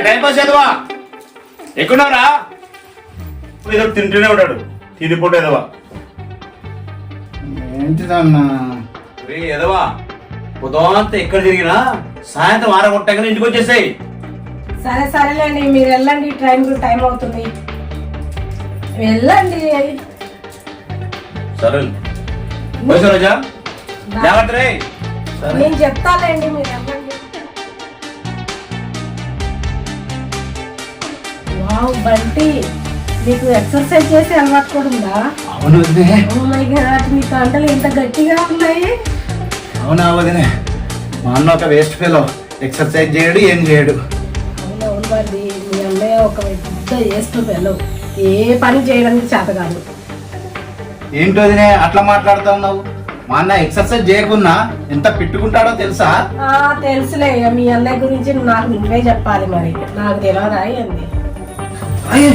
Time pass చదవా ఎక్కున్నావురా ఏదో తింటూనే ఉంటాడు తినిపోటు ఎదవా ఏంటిదన్నా ఎదవా ఉదయంతా ఎక్కడ తిరిగినా సాయంత్రం ఆరగొట్టాక ఇంటికి వచ్చేసాయి. సరే సరేలేండి మీరు వెళ్ళండి, ట్రైన్ కు టైం అవుతుంది. వెళ్ళండి. సరే రోజా జాగ్రత్త రే. నేను చెప్తాలేండి మీరు వెళ్ళండి. వావ్ బంటి, నీకు ఎక్సర్సైజ్ చేసి అలవాటు కూడా ఉందా? అవును వదినే. ఓ మై గాడ్, నీ కంటలు ఇంత గట్టిగా ఉన్నాయి. అవునా వదినే, మా అన్న ఒక వేస్ట్ ఫెలో, ఎక్సర్సైజ్ చేయడు ఏం చేయడు. అవునవును బండి, మీ అన్నయ్య ఒక పెద్ద వేస్ట్ ఫెలో, ఏ పని చేయడానికి చేత కాదు. ఏంటి వదినే అట్లా మాట్లాడుతున్నావు? మా అన్న ఎక్సర్సైజ్ చేయకున్నా ఎంత పెట్టుకుంటాడో తెలుసా? తెలుసులే, మీ అన్నయ్య గురించి నాకు నువ్వే చెప్పాలి, మరి నాకు తెలియదా ఏంది? అయ్యే